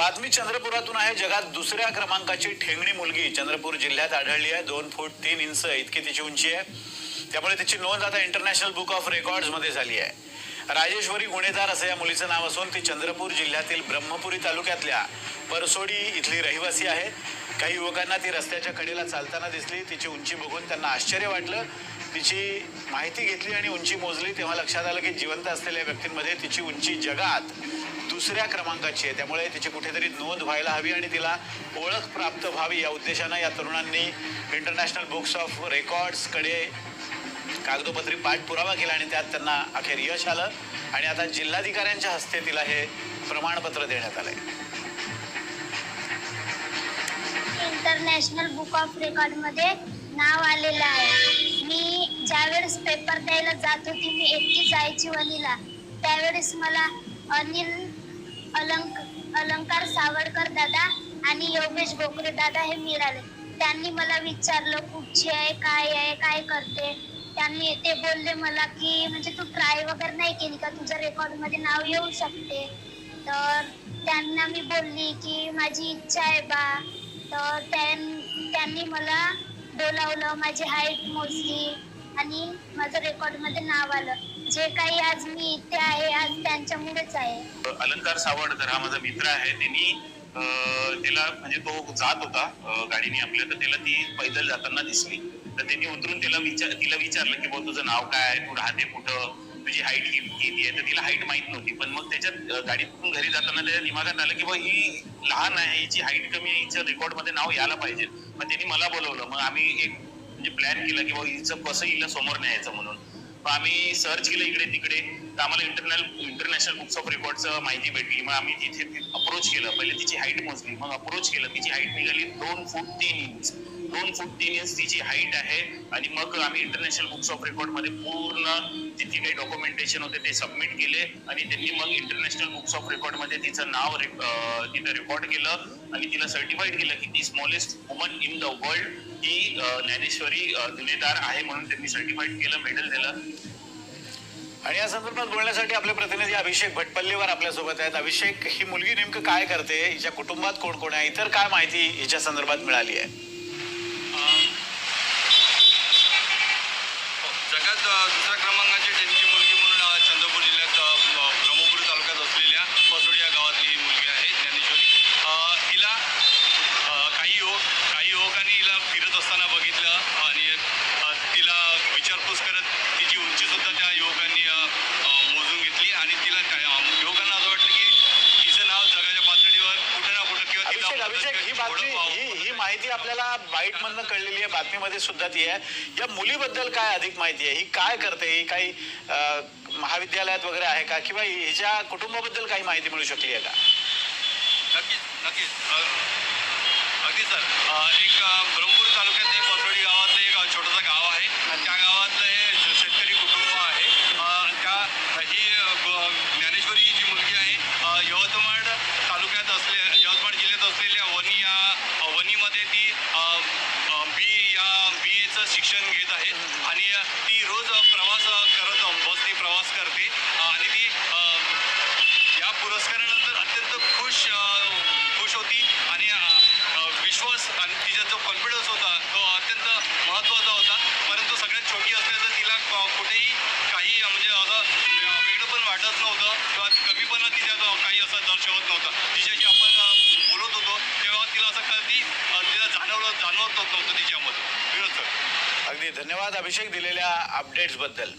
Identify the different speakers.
Speaker 1: बातमी चंद्रपुरातून आहे। जगात दुसऱ्या क्रमांकाची ठेंगणी मुलगी चंद्रपूर जिल्ह्यात आढळली आहे। 2 फूट 3 इंच इतकी तिची उंची आहे। त्यामुळे तिची नोंद आता इंटरनॅशनल बुक ऑफ रेकॉर्ड्स मध्ये झाली आहे। राजेश्वरी गुणेदार असं या मुलीचं नाव असून ती चंद्रपूर जिल्ह्यातील ब्रह्मपुरी तालुक्यातल्या परसोडी इथली रहिवासी आहे। काही युवकांना ती रस्त्याच्या कडेला चालताना दिसली। तिची उंची बघून त्यांना आश्चर्य वाटलं। तिची माहिती घेतली आणि उंची मोजली तेव्हा लक्षात आलं की जिवंत असलेल्या व्यक्तींमध्ये तिची उंची जगात दुसऱ्या क्रमांकाची आहे। त्यामुळे तिची कुठेतरी नोंद व्हायला हवी आणि तिला ओळख प्राप्त व्हावी या उद्देशाने या तरुणांनी इंटरनॅशनल बुक्स ऑफ रेकॉर्ड्स कडे कागदोपत्री पाठपुरावा केला आणि त्यात त्यांना अखेर यश आलं आणि आता जिल्हाधिकाऱ्यांच्या हस्ते तिला हे प्रमाणपत्र देण्यात आलंय।
Speaker 2: इंटरनॅशनल बुक ऑफ रेकॉर्ड मध्ये नाव आलेलं आहे। मी ज्यावेळेस पेपर द्यायला जात होती, मी एकटी जायची वणीला, त्यावेळेस मला अलंकार सावडकर दादा आणि योगेश गोखरे दादा हे मिळाले। त्यांनी मला विचारलं कुठची आहे, काय करते। त्यांनी ते बोलले मला की म्हणजे तू ट्राय वगैरे नाही केली का, तुझं रेकॉर्ड मध्ये नाव येऊ शकते। तर त्यांना मी बोलली की माझी इच्छा आहे बा। तर त्यांनी मला बोलावलं, माझी हाईट मोजली आणि माझं रेकॉर्ड मध्ये नाव आलं। जे काही आज मी इथे आहे आज त्यांच्यामुळेच आहे।
Speaker 3: अलंकार सावडकर हा माझा मित्र आहे। त्यांनी त्याला म्हणजे तो जात होता गाडीने आपल्या, तर त्याला ती पैदल जाताना दिसली। तर त्यांनी उतरून तिला विचारलं की भाऊ तुझं नाव काय आहे, तू राहते कुठं, तुझी हाईट किती आहे। तर तिला हाईट माहित नव्हती, पण मग त्याच्यात गाडीतून घरी जाताना त्याच्या दिमागात आलं की भाऊ ही लहान आहे, हिची हाईट कमी आहे, हिच्या रेकॉर्ड मध्ये नाव यायला पाहिजे। मग त्यांनी मला बोलवलं। मग आम्ही एक म्हणजे प्लॅन केला की भाऊ हिचं कसं हिला समोर न्यायचं म्हणून। आम्ही सर्च केलं इकडे तिकडे, तर आम्हाला इंटरनॅशनल बुक्स ऑफ रेकॉर्डचं माहिती भेटली। मग आम्ही तिथे अप्रोच केलं, पहिले तिची हाईट मोजली, मग अप्रोच केलं, तिची हाईट निघाली 2 फूट 3 इंच। 2 फूट 3 इंच तिची हाईट आहे। आणि मग आम्ही इंटरनॅशनल बुक्स ऑफ रेकॉर्ड मध्ये पूर्ण तिथे काही डॉक्युमेंटेशन होते ते सबमिट केले आणि त्यांनी मग इंटरनॅशनल बुक्स ऑफ रेकॉर्ड मध्ये तिचं नाव तिथे रेकॉर्ड केलं आणि तिला सर्टिफाईड केलं की ती smallest woman in the world ही ज्ञानेश्वरी गुणेदार आहे म्हणून त्यांनी सर्टिफाईड केलं, मेडल दिलं।
Speaker 1: आणि या संदर्भात बोलण्यासाठी आपले प्रतिनिधी अभिषेक भटपल्लीवर आपल्या सोबत आहेत। अभिषेक, ही मुलगी नेमकं काय करते, हिच्या कुटुंबात कोण कोण आहे, इतर काय माहिती हिच्या संदर्भात मिळाली आहे?
Speaker 4: जगात दुसऱ्या क्रमांकाची ठेंगणी मुलगी म्हणून चंद्रपूर जिल्ह्यात ब्रह्मपुरी तालुक्यात असलेल्या परसोडी या गावातली ही मुलगी आहे ज्ञानेश्वरी। हिला काही युवकांनी हिला फिरत असताना बघितलं आणि तिला विचारपूस करत तिची उंची सुद्धा त्या युवकांनी मोजून घेतली आणि तिला युवकांना असं वाटलं की तिचं नाव जगाच्या पातळीवर कुठे ना कुठे किंवा
Speaker 1: अभिषेक, ही माहिती आपल्याला बाईट मधनं कळलेली आहे, बातमीमध्ये सुद्धा ती आहे। या मुलीबद्दल काय अधिक माहिती आहे, ही काय करते, ही काही महाविद्यालयात वगैरे आहे का, किंवा हिच्या कुटुंबाबद्दल काही माहिती मिळू शकली आहे का?
Speaker 4: नक्कीच अगदी सर, एक ब्रह्मपुरी तालुक्यात एक परसोडी गावातलं एक छोटंसं गाव आहे। त्या गावातलं हे शेतकरी कुटुंब आहे। ही ज्ञानेश्वरी जी मुलगी आहे यवतमाळ यवतमाळ जिल्ह्यात असलेल्या वणीमध्ये ती BA शिक्षण घेत आहे आणि ती रोज बसने प्रवास करते आणि ती या पुरस्कारानंतर अत्यंत खुश होती आणि विश्वास आणि तिचा जो कॉन्फिडन्स होता तो अत्यंत महत्त्वाचा होता। परंतु सगळ्यात छोटी असल्याचं तिला कुठेही काही म्हणजे असं वेगळं पण वाटत नव्हतं किंवा कमीपणा तिच्यात काही असं दर्शवत नव्हता। तिच्याशी आपण बोलत होतो तेव्हा तिला असं कधी तिला जाणवत नव्हतं तिच्यामध्ये।
Speaker 1: अगदी धन्यवाद अभिषेक दिलेल्या अपडेट्स बद्दल।